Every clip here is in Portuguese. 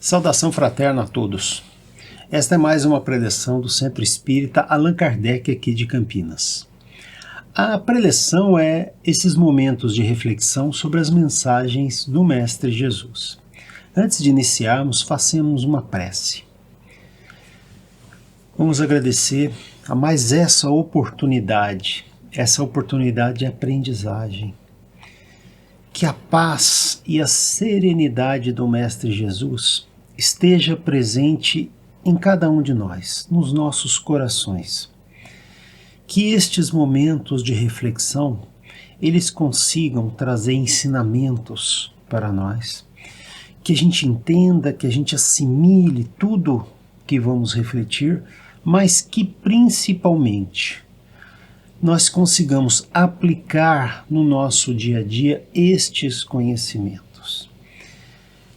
Saudação fraterna a todos. Esta é mais uma preleção do Centro Espírita Allan Kardec aqui de Campinas. A preleção é esses momentos de reflexão sobre as mensagens do Mestre Jesus. Antes de iniciarmos, façamos uma prece. Vamos agradecer a mais essa oportunidade de aprendizagem. Que a paz e a serenidade do Mestre Jesus esteja presente em cada um de nós, nos nossos corações. Que estes momentos de reflexão, eles consigam trazer ensinamentos para nós, que a gente entenda, que a gente assimile tudo que vamos refletir, mas que principalmente nós consigamos aplicar no nosso dia a dia estes conhecimentos.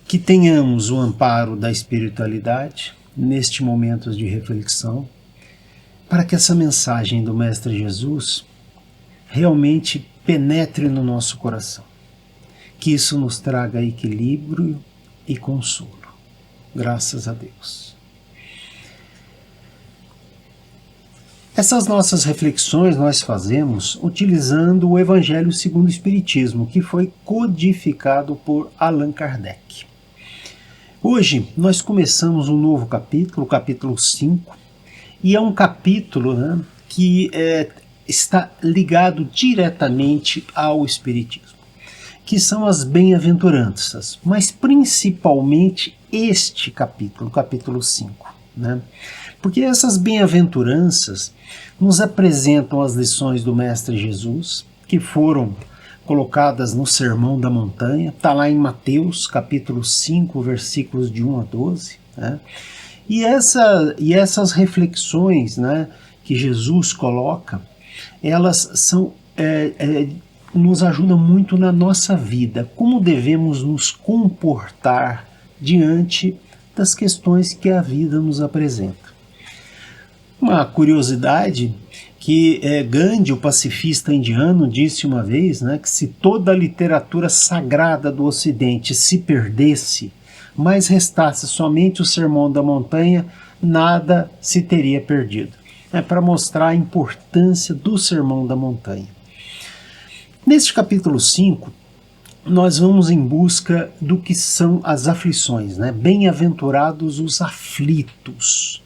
Que tenhamos o amparo da espiritualidade neste momento de reflexão, para que essa mensagem do Mestre Jesus realmente penetre no nosso coração. Que isso nos traga equilíbrio e consolo. Graças a Deus. Essas nossas reflexões nós fazemos utilizando o Evangelho segundo o Espiritismo, que foi codificado por Allan Kardec. Hoje nós começamos um novo capítulo, o capítulo 5, e é um capítulo que está ligado diretamente ao Espiritismo, que são as bem-aventuranças, mas principalmente este capítulo, o capítulo 5. Porque essas bem-aventuranças nos apresentam as lições do Mestre Jesus, que foram colocadas no Sermão da Montanha, está lá em Mateus, capítulo 5, versículos de 1 a 12. E essas reflexões que Jesus coloca, elas são, nos ajudam muito na nossa vida, como devemos nos comportar diante das questões que a vida nos apresenta. Uma curiosidade que Gandhi, o pacifista indiano, disse uma vez, que se toda a literatura sagrada do Ocidente se perdesse, mas restasse somente o Sermão da Montanha, nada se teria perdido. Para mostrar a importância do Sermão da Montanha. Neste capítulo 5, nós vamos em busca do que são as aflições, Bem-aventurados os aflitos.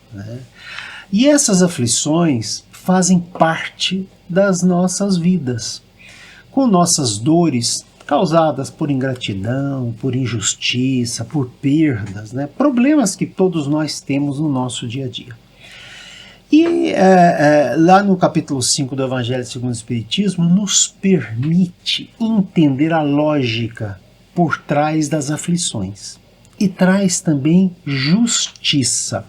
E essas aflições fazem parte das nossas vidas, com nossas dores causadas por ingratidão, por injustiça, por perdas, problemas que todos nós temos no nosso dia a dia. E lá no capítulo 5 do Evangelho segundo o Espiritismo, nos permite entender a lógica por trás das aflições. E traz também justiça.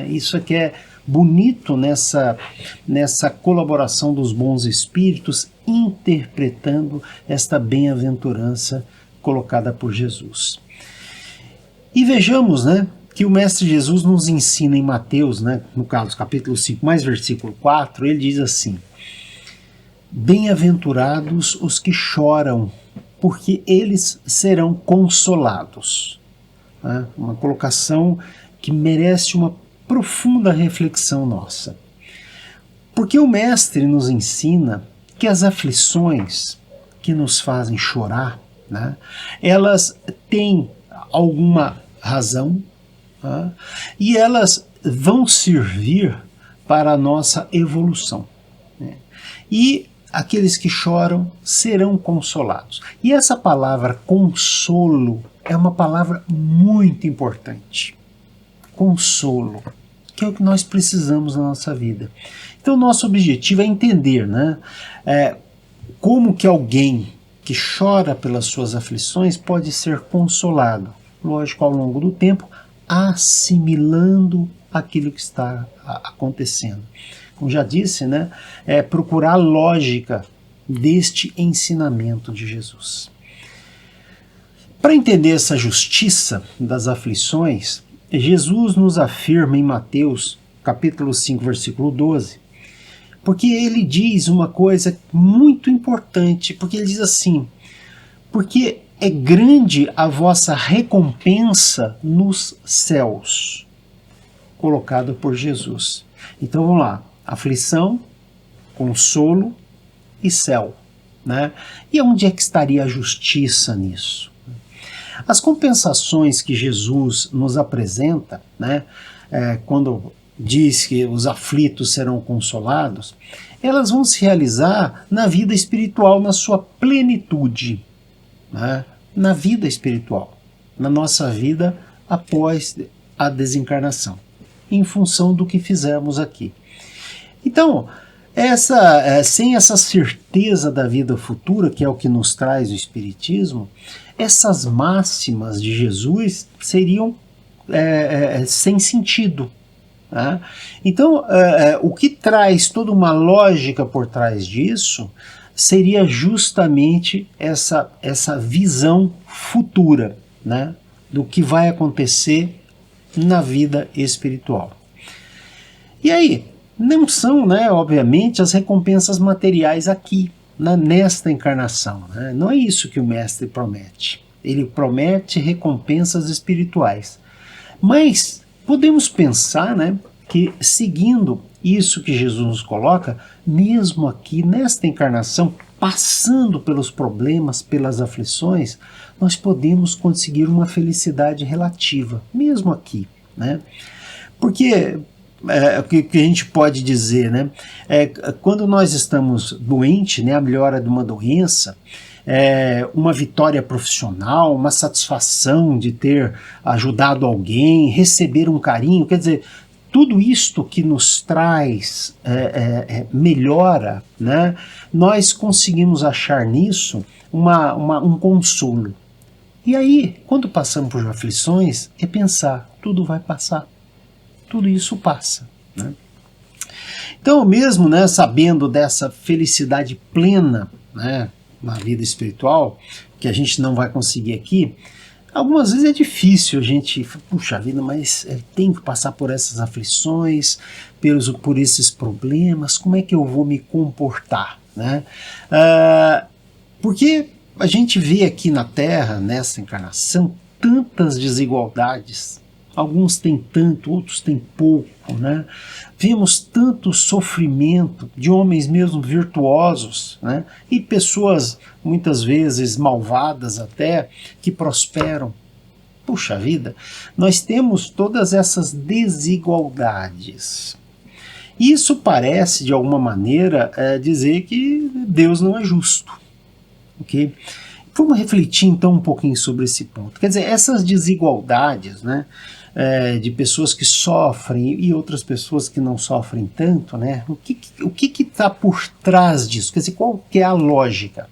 Isso aqui é bonito nessa colaboração dos bons espíritos, interpretando esta bem-aventurança colocada por Jesus. E vejamos, que o Mestre Jesus nos ensina em Mateus, no caso, capítulo 5, mais versículo 4, ele diz assim: bem-aventurados os que choram, porque eles serão consolados. Uma colocação que merece uma profunda reflexão nossa. Porque o Mestre nos ensina que as aflições que nos fazem chorar, elas têm alguma razão, e elas vão servir para a nossa evolução. E aqueles que choram serão consolados. E essa palavra consolo é uma palavra muito importante. Consolo, que é o que nós precisamos na nossa vida. Então, nosso objetivo é entender como que alguém que chora pelas suas aflições pode ser consolado. Lógico, ao longo do tempo, assimilando aquilo que está acontecendo. Como já disse, procurar a lógica deste ensinamento de Jesus. Para entender essa justiça das aflições, Jesus nos afirma em Mateus, capítulo 5, versículo 12, porque ele diz uma coisa muito importante, porque ele diz assim: porque é grande a vossa recompensa nos céus, colocada por Jesus. Então vamos lá, aflição, consolo e céu, né? E onde é que estaria a justiça nisso? As compensações que Jesus nos apresenta, né, quando diz que os aflitos serão consolados, elas vão se realizar na vida espiritual, na sua plenitude, né, na vida espiritual, na nossa vida após a desencarnação, em função do que fizermos aqui. Então, sem essa certeza da vida futura, que é o que nos traz o Espiritismo, essas máximas de Jesus seriam sem sentido. Né? Então, o que traz toda uma lógica por trás disso seria justamente essa visão futura, né, do que vai acontecer na vida espiritual. E aí, não são, né, obviamente, as recompensas materiais aqui, nesta encarnação. Né? Não é isso que o mestre promete. Ele promete recompensas espirituais. Mas podemos pensar, né, que seguindo isso que Jesus nos coloca, mesmo aqui nesta encarnação, passando pelos problemas, pelas aflições, nós podemos conseguir uma felicidade relativa, mesmo aqui. Né? Porque o que a gente pode dizer, né? Quando nós estamos doentes, né, a melhora de uma doença, uma vitória profissional, uma satisfação de ter ajudado alguém, receber um carinho, quer dizer, tudo isto que nos traz melhora, né? Nós conseguimos achar nisso um consolo. E aí, quando passamos por aflições, é pensar, tudo vai passar. Tudo isso passa. Né? Então, mesmo, né, sabendo dessa felicidade plena, né, na vida espiritual, que a gente não vai conseguir aqui, algumas vezes é difícil a gente, puxa vida, mas tem que passar por essas aflições, por esses problemas, como é que eu vou me comportar? Né? Porque a gente vê aqui na Terra, nessa encarnação, tantas desigualdades. Alguns têm tanto, outros têm pouco, né? Vemos tanto sofrimento de homens mesmo virtuosos, né? E pessoas muitas vezes malvadas até, que prosperam. Puxa vida, nós temos todas essas desigualdades. Isso parece, de alguma maneira, dizer que Deus não é justo. Ok? Vamos refletir então um pouquinho sobre esse ponto. Quer dizer, essas desigualdades, né, de pessoas que sofrem e outras pessoas que não sofrem tanto, né, o que está por trás disso? Quer dizer, qual que é a lógica?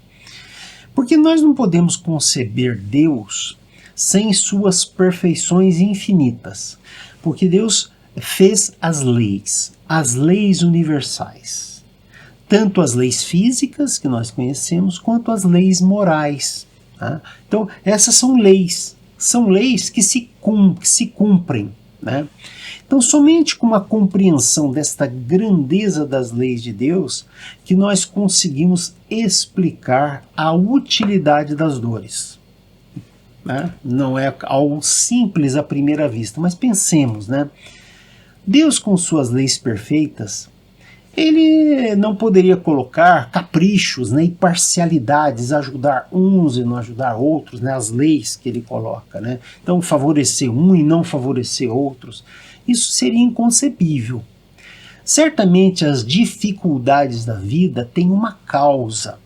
Porque nós não podemos conceber Deus sem suas perfeições infinitas. Porque Deus fez as leis universais. Tanto as leis físicas, que nós conhecemos, quanto as leis morais. Tá? Então, essas são leis que se cumprem. Né? Então, somente com uma compreensão desta grandeza das leis de Deus, que nós conseguimos explicar a utilidade das dores. Né? Não é algo simples à primeira vista, mas pensemos, né? Deus, com suas leis perfeitas, ele não poderia colocar caprichos, né, e parcialidades, ajudar uns e não ajudar outros, né, as leis que ele coloca. Né? Então, favorecer um e não favorecer outros, isso seria inconcebível. Certamente as dificuldades da vida têm uma causa.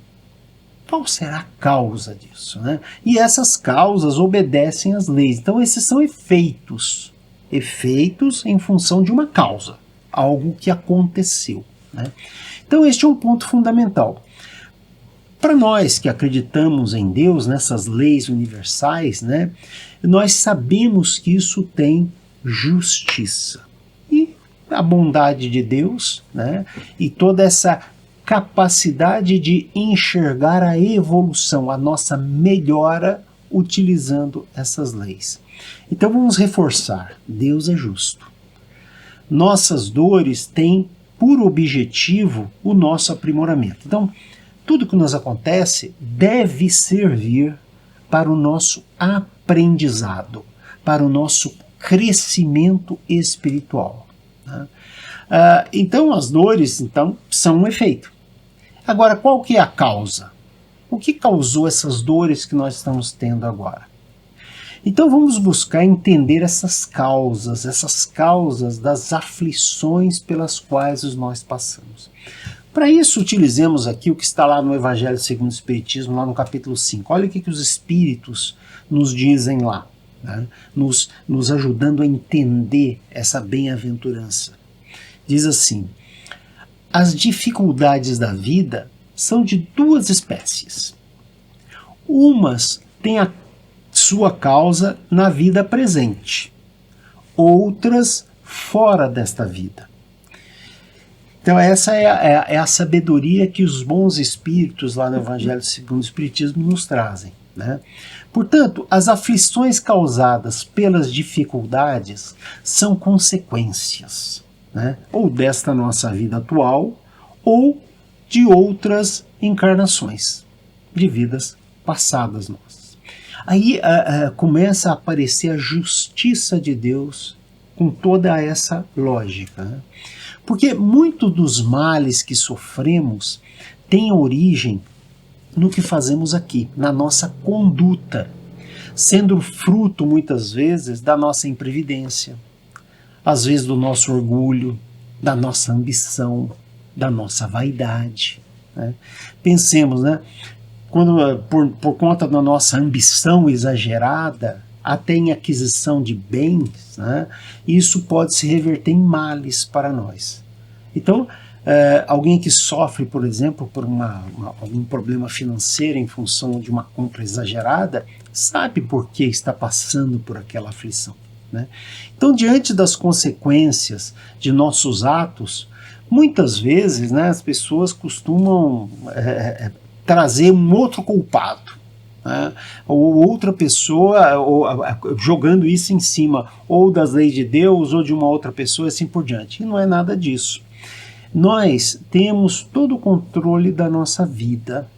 Qual será a causa disso? Né? E essas causas obedecem às leis. Então, esses são efeitos. Efeitos em função de uma causa. Algo que aconteceu. Né? Então este é um ponto fundamental. Para nós que acreditamos em Deus, nessas leis universais, né, nós sabemos que isso tem justiça. E a bondade de Deus, né, e toda essa capacidade de enxergar a evolução, a nossa melhora utilizando essas leis. Então vamos reforçar, Deus é justo. Nossas dores têm por objetivo o nosso aprimoramento. Então, tudo que nos acontece deve servir para o nosso aprendizado, para o nosso crescimento espiritual. Né? Então as dores são um efeito. Agora, qual que é a causa? O que causou essas dores que nós estamos tendo agora? Então vamos buscar entender essas causas das aflições pelas quais nós passamos. Para isso, utilizemos aqui o que está lá no Evangelho segundo o Espiritismo, lá no capítulo 5. Olha o que os Espíritos nos dizem lá, né? nos ajudando a entender essa bem-aventurança. Diz assim: as dificuldades da vida são de duas espécies. Umas têm a sua causa na vida presente, outras fora desta vida. Então essa é a sabedoria que os bons espíritos lá no Evangelho segundo o Espiritismo nos trazem, né? Portanto, as aflições causadas pelas dificuldades são consequências, né? Ou desta nossa vida atual, ou de outras encarnações, de vidas passadas nossas. Aí começa a aparecer a justiça de Deus com toda essa lógica, né? Porque muitos dos males que sofremos têm origem no que fazemos aqui, na nossa conduta, sendo fruto muitas vezes da nossa imprevidência, às vezes do nosso orgulho, da nossa ambição, da nossa vaidade, né? Pensemos, né? Quando, por conta da nossa ambição exagerada, até em aquisição de bens, né, isso pode se reverter em males para nós. Então, alguém que sofre, por exemplo, por algum problema financeiro em função de uma compra exagerada, sabe por que está passando por aquela aflição, né? Então, diante das consequências de nossos atos, muitas vezes, né, as pessoas costumam trazer um outro culpado, né? Ou outra pessoa jogando isso em cima ou das leis de Deus ou de uma outra pessoa, assim por diante. E não é nada disso. Nós temos todo o controle da nossa vida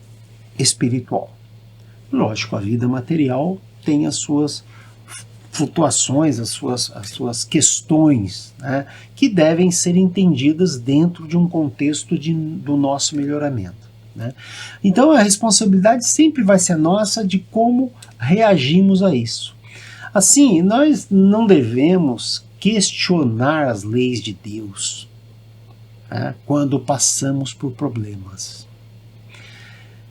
espiritual. Lógico, a vida material tem as suas flutuações, as suas questões, né, que devem ser entendidas dentro de um contexto do nosso melhoramento, né? Então a responsabilidade sempre vai ser nossa de como reagimos a isso. Assim, nós não devemos questionar as leis de Deus, né, quando passamos por problemas.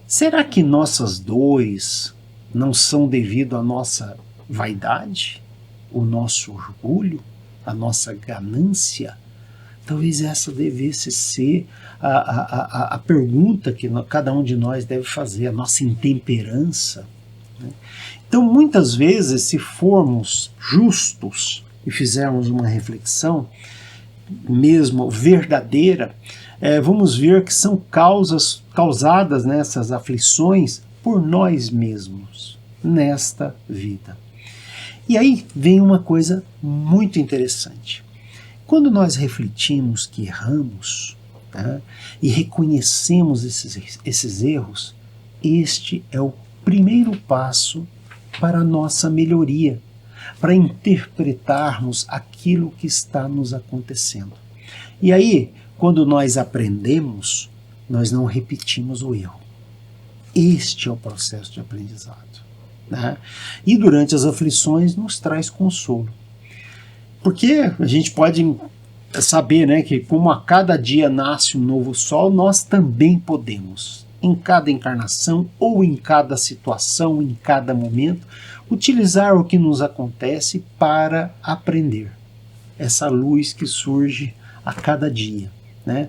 Será que nossas dores não são devido à nossa vaidade, o nosso orgulho, a nossa ganância? Talvez essa devesse ser a pergunta que cada um de nós deve fazer, a nossa intemperança, né? Então, muitas vezes, se formos justos e fizermos uma reflexão, mesmo verdadeira, vamos ver que são causadas nessas aflições por nós mesmos, nesta vida. E aí vem uma coisa muito interessante. Quando nós refletimos que erramos, né, e reconhecemos esses erros, este é o primeiro passo para a nossa melhoria, para interpretarmos aquilo que está nos acontecendo. E aí, quando nós aprendemos, nós não repetimos o erro. Este é o processo de aprendizado, né? E durante as aflições nos traz consolo. Porque a gente pode saber, né, que como a cada dia nasce um novo sol, nós também podemos, em cada encarnação ou em cada situação, em cada momento, utilizar o que nos acontece para aprender. Essa luz que surge a cada dia, né?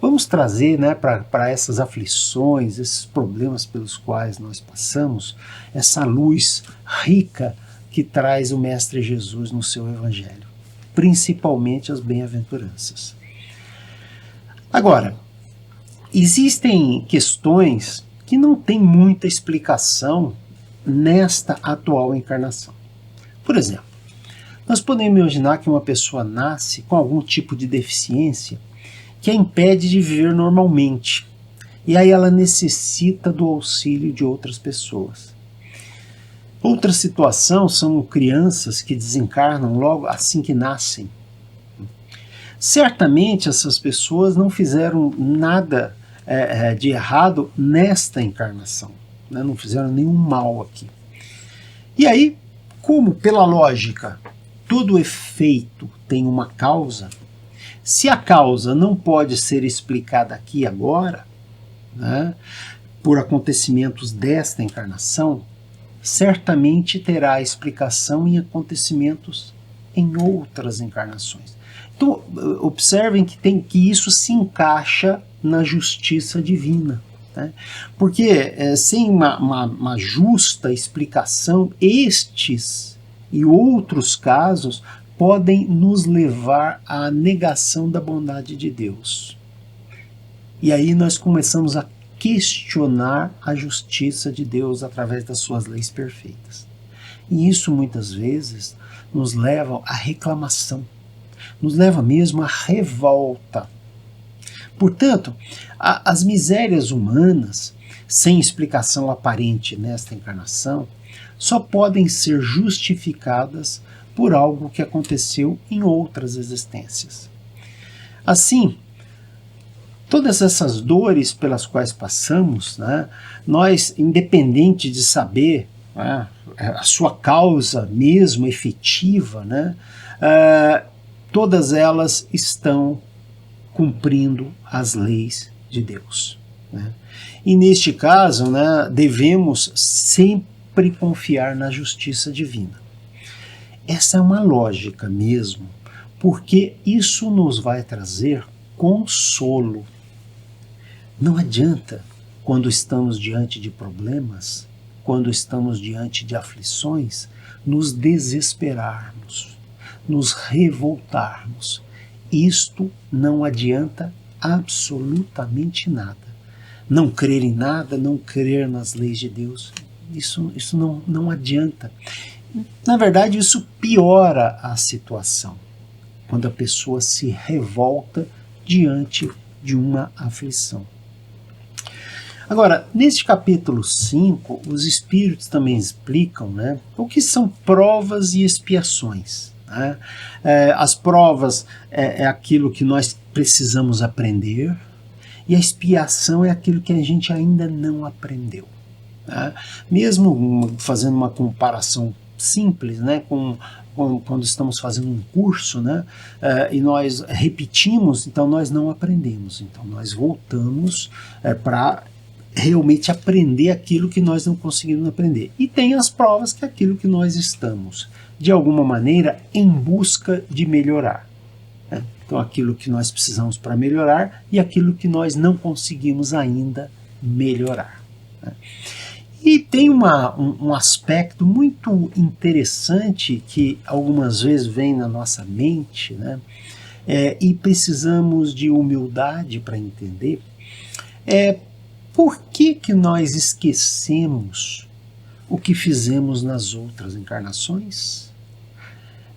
Vamos trazer, né, para essas aflições, esses problemas pelos quais nós passamos, essa luz rica que traz o Mestre Jesus no seu Evangelho, principalmente as bem-aventuranças. Agora, existem questões que não têm muita explicação nesta atual encarnação. Por exemplo, nós podemos imaginar que uma pessoa nasce com algum tipo de deficiência que a impede de viver normalmente, e aí ela necessita do auxílio de outras pessoas. Outra situação são crianças que desencarnam logo assim que nascem. Certamente essas pessoas não fizeram nada de errado nesta encarnação, né? Não fizeram nenhum mal aqui. E aí, como pela lógica todo efeito tem uma causa, se a causa não pode ser explicada aqui e agora, né, por acontecimentos desta encarnação, certamente terá explicação em acontecimentos em outras encarnações. Então, observem que isso se encaixa na justiça divina. Né? Porque sem uma justa explicação, estes e outros casos podem nos levar à negação da bondade de Deus. E aí nós começamos a questionar a justiça de Deus através das suas leis perfeitas. E isso muitas vezes nos leva à reclamação, nos leva mesmo à revolta. Portanto, as misérias humanas, sem explicação aparente nesta encarnação, só podem ser justificadas por algo que aconteceu em outras existências. Assim, todas essas dores pelas quais passamos, né, nós, independente de saber, né, a sua causa mesmo efetiva, né, todas elas estão cumprindo as leis de Deus. Né? E neste caso, né, devemos sempre confiar na justiça divina. Essa é uma lógica mesmo, porque isso nos vai trazer consolo. Não adianta, quando estamos diante de problemas, quando estamos diante de aflições, nos desesperarmos, nos revoltarmos. Isto não adianta absolutamente nada. Não crer em nada, não crer nas leis de Deus, isso não adianta. Na verdade, isso piora a situação, quando a pessoa se revolta diante de uma aflição. Agora, neste capítulo 5, os espíritos também explicam, né, o que são provas e expiações. Né? As provas é aquilo que nós precisamos aprender, e a expiação é aquilo que a gente ainda não aprendeu. Né? Mesmo fazendo uma comparação simples, né, quando estamos fazendo um curso, né, e nós repetimos, então nós não aprendemos. Então nós voltamos para realmente aprender aquilo que nós não conseguimos aprender. E tem as provas, que é aquilo que nós estamos, de alguma maneira, em busca de melhorar. Né? Então aquilo que nós precisamos para melhorar e aquilo que nós não conseguimos ainda melhorar. Né? E tem um aspecto muito interessante que algumas vezes vem na nossa mente, né? E precisamos de humildade para entender. Por que nós esquecemos o que fizemos nas outras encarnações?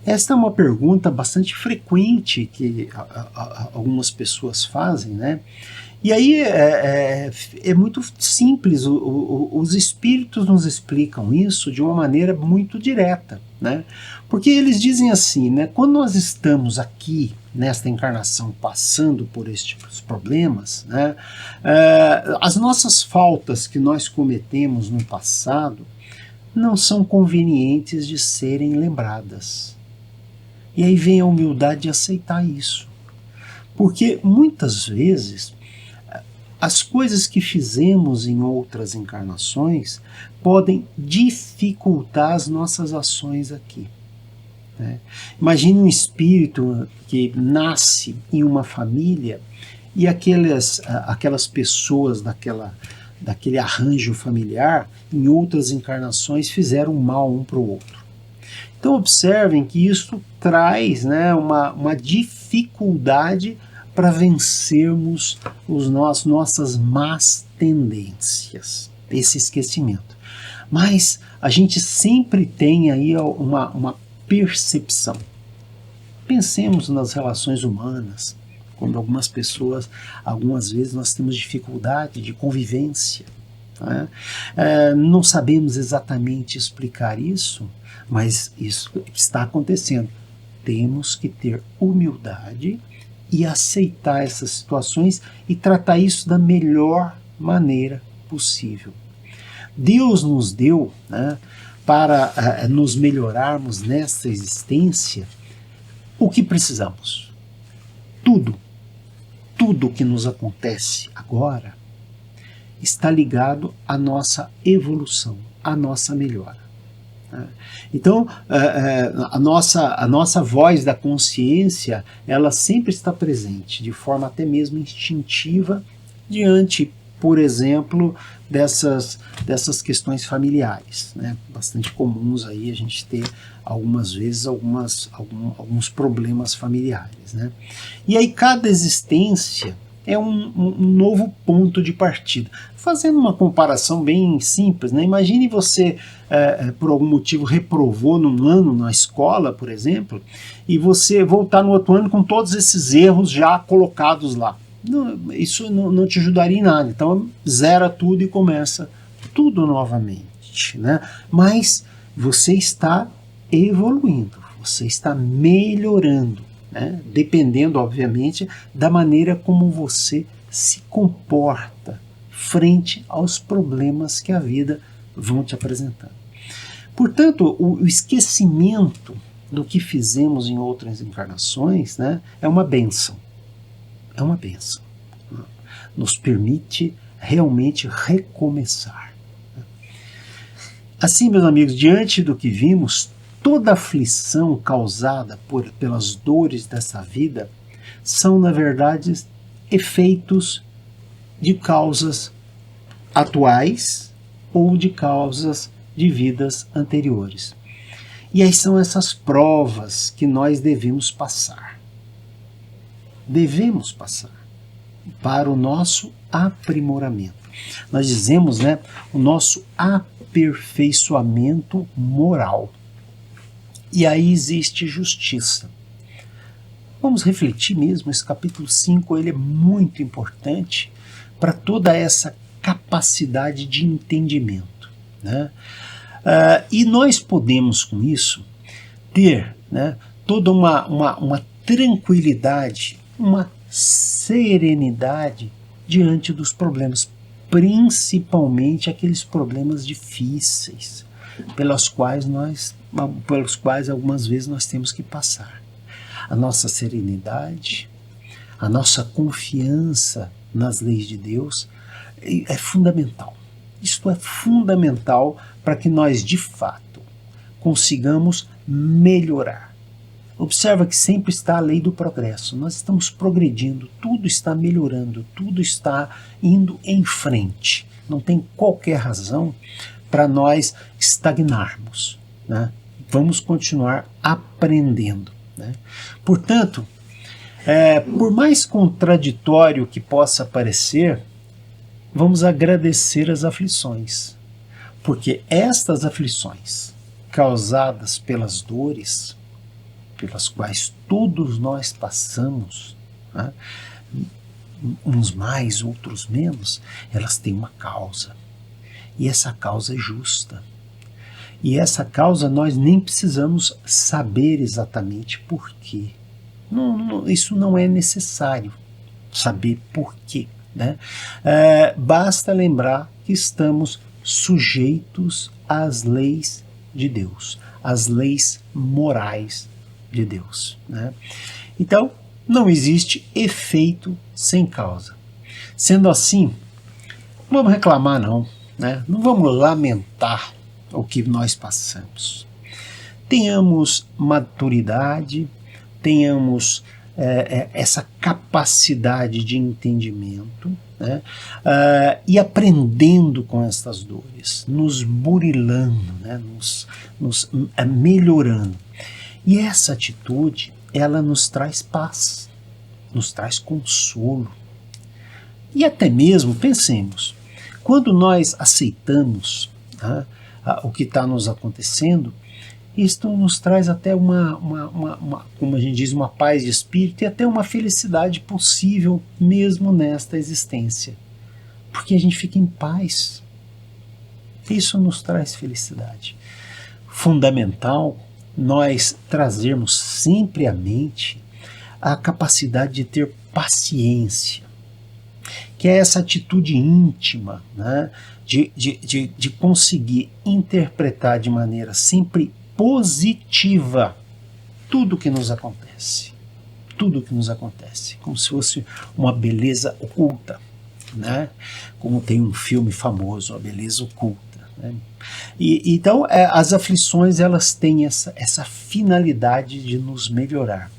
Esta é uma pergunta bastante frequente que algumas pessoas fazem, né? E aí é muito simples, os espíritos nos explicam isso de uma maneira muito direta, né? Porque eles dizem assim, né, quando nós estamos aqui, nesta encarnação, passando por estes problemas, né, as nossas faltas que nós cometemos no passado não são convenientes de serem lembradas. E aí vem a humildade de aceitar isso. Porque muitas vezes as coisas que fizemos em outras encarnações podem dificultar as nossas ações aqui. Né? Imagine um espírito que nasce em uma família e aquelas pessoas daquele arranjo familiar, em outras encarnações, fizeram mal um para o outro. Então observem que isso traz, né, uma dificuldade para vencermos nossas más tendências, esse esquecimento. Mas a gente sempre tem aí uma percepção. Pensemos nas relações humanas, quando algumas vezes nós temos dificuldade de convivência. né? Não sabemos exatamente explicar isso, mas isso está acontecendo. Temos que ter humildade e aceitar essas situações e tratar isso da melhor maneira possível. Deus nos deu, né, para nos melhorarmos nessa existência o que precisamos. Tudo que nos acontece agora está ligado à nossa evolução, à nossa melhora. Então, a nossa voz da consciência, ela sempre está presente, de forma até mesmo instintiva, diante, por exemplo, dessas questões familiares, né? Bastante comuns aí a gente ter algumas vezes alguns problemas familiares, né? E aí cada existência é um novo ponto de partida. Fazendo uma comparação bem simples, né? Imagine você, por algum motivo, reprovou num ano na escola, por exemplo, e você voltar no outro ano com todos esses erros já colocados lá. Não, isso não te ajudaria em nada. Então, zera tudo e começa tudo novamente, né? Mas você está evoluindo, você está melhorando, né? Dependendo, obviamente, da maneira como você se comporta frente aos problemas que a vida vão te apresentando. Portanto, o esquecimento do que fizemos em outras encarnações, né, é uma bênção. É uma bênção. Nos permite realmente recomeçar. Assim, meus amigos, diante do que vimos, toda aflição causada pelas dores dessa vida são, na verdade, efeitos de causas atuais ou de causas de vidas anteriores. E aí são essas provas que nós devemos passar. Devemos passar para o nosso aprimoramento. Nós dizemos, né, o nosso aperfeiçoamento moral. E aí existe justiça. Vamos refletir mesmo, esse capítulo 5 ele é muito importante para toda essa capacidade de entendimento, né? E nós podemos com isso ter, né, toda uma tranquilidade, uma serenidade diante dos problemas, principalmente aqueles problemas difíceis pelos quais algumas vezes nós temos que passar. A nossa serenidade, a nossa confiança nas leis de Deus é fundamental. Isto é fundamental para que nós, de fato, consigamos melhorar. Observa que sempre está a lei do progresso. Nós estamos progredindo, tudo está melhorando, tudo está indo em frente. Não tem qualquer razão para nós estagnarmos, né? Vamos continuar aprendendo, né? Portanto, por mais contraditório que possa parecer, vamos agradecer as aflições, porque estas aflições causadas pelas dores pelas quais todos nós passamos, né, uns mais, outros menos, elas têm uma causa. E essa causa é justa. E essa causa nós nem precisamos saber exatamente por quê. Isso não é necessário saber por quê, né? Basta lembrar que estamos sujeitos às leis de Deus, às leis morais de Deus, né? Então, não existe efeito sem causa. Sendo assim, não vamos reclamar não, né? Não vamos lamentar o que nós passamos. Tenhamos maturidade, tenhamos essa capacidade de entendimento, né? E aprendendo com estas dores, nos burilando, né? nos melhorando. E essa atitude, ela nos traz paz, nos traz consolo. E até mesmo, pensemos, quando nós aceitamos, né, o que está nos acontecendo, isto nos traz até como a gente diz, uma paz de espírito e até uma felicidade possível mesmo nesta existência. Porque a gente fica em paz, Isso nos traz felicidade. Fundamental nós trazermos sempre à mente a capacidade de ter paciência, que é essa atitude íntima, né, de conseguir interpretar de maneira sempre positiva tudo que nos acontece. Tudo que nos acontece, como se fosse uma beleza oculta, né? Como tem um filme famoso, A Beleza Oculta. Né? Então, as aflições, elas têm essa finalidade de nos melhorar.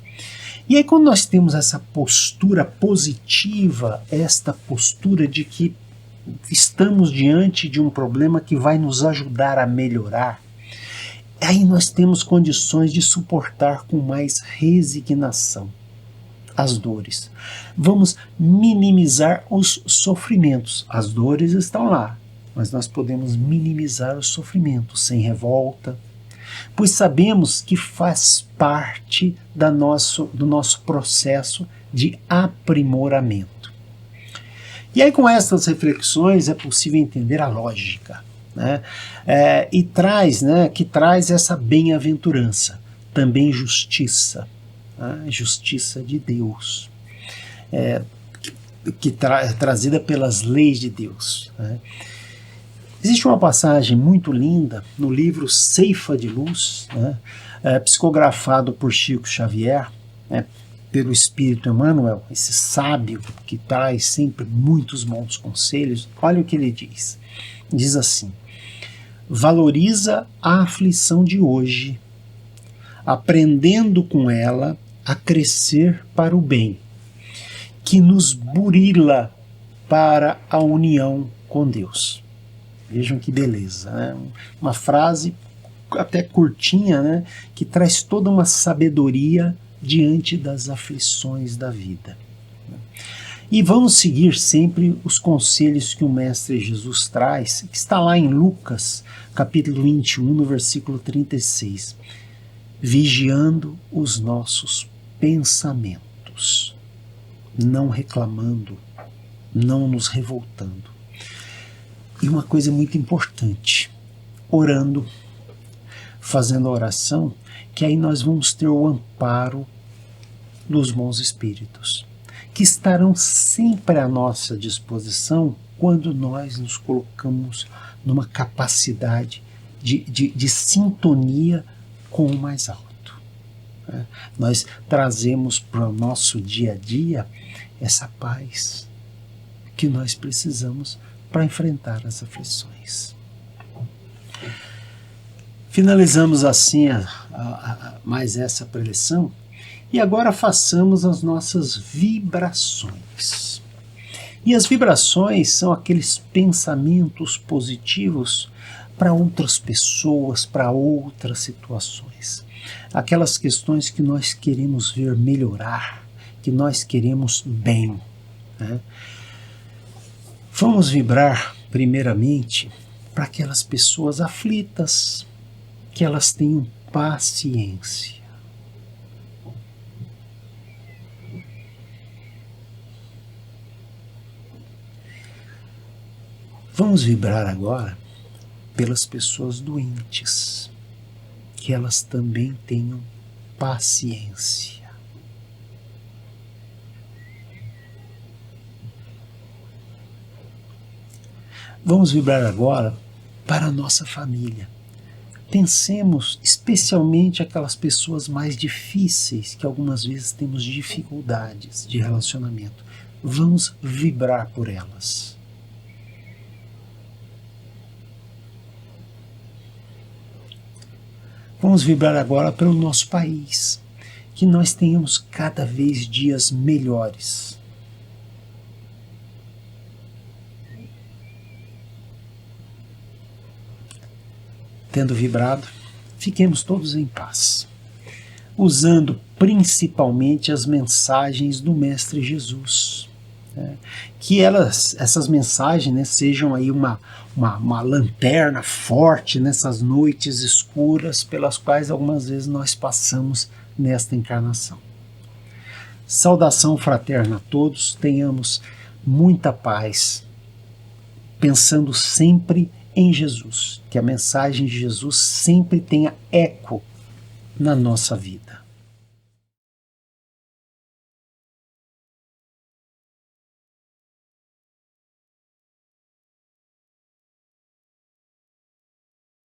E aí, quando nós temos essa postura positiva, esta postura de que estamos diante de um problema que vai nos ajudar a melhorar, aí nós temos condições de suportar com mais resignação as dores. Vamos minimizar os sofrimentos. As dores estão lá, mas nós podemos minimizar os sofrimentos sem revolta, pois sabemos que faz parte do nosso processo de aprimoramento. E aí, com essas reflexões, é possível entender a lógica, né? Que traz essa bem-aventurança, também justiça, né? Justiça de Deus, trazida pelas leis de Deus, né? Existe uma passagem muito linda no livro Ceifa de Luz, né, psicografado por Chico Xavier, né, pelo Espírito Emmanuel, esse sábio que traz sempre muitos bons conselhos. Olha o que ele diz. Diz assim: valoriza a aflição de hoje, aprendendo com ela a crescer para o bem, que nos burila para a união com Deus. Vejam que beleza, né? Uma frase até curtinha, né? Que traz toda uma sabedoria diante das aflições da vida. E vamos seguir sempre os conselhos que o Mestre Jesus traz, que está lá em Lucas, capítulo 21, no versículo 36. Vigiando os nossos pensamentos, não reclamando, não nos revoltando. E uma coisa muito importante, orando, fazendo a oração, que aí nós vamos ter o amparo dos bons espíritos, que estarão sempre à nossa disposição quando nós nos colocamos numa capacidade de sintonia com o mais alto. Né? Nós trazemos para o nosso dia a dia essa paz que nós precisamos para enfrentar as aflições. Finalizamos assim mais essa preleção e agora façamos as nossas vibrações. E as vibrações são aqueles pensamentos positivos para outras pessoas, para outras situações. Aquelas questões que nós queremos ver melhorar, que nós queremos bem, né? Vamos vibrar, primeiramente, para aquelas pessoas aflitas, que elas tenham paciência. Vamos vibrar agora pelas pessoas doentes, que elas também tenham paciência. Vamos vibrar agora para a nossa família. Pensemos especialmente aquelas pessoas mais difíceis, que algumas vezes temos dificuldades de relacionamento. Vamos vibrar por elas. Vamos vibrar agora pelo nosso país, que nós tenhamos cada vez dias melhores. Tendo vibrado, fiquemos todos em paz, usando principalmente as mensagens do Mestre Jesus. Que essas mensagens, né, sejam aí uma lanterna forte nessas noites escuras pelas quais algumas vezes nós passamos nesta encarnação. Saudação fraterna a todos, tenhamos muita paz, pensando sempre em Jesus, que a mensagem de Jesus sempre tenha eco na nossa vida.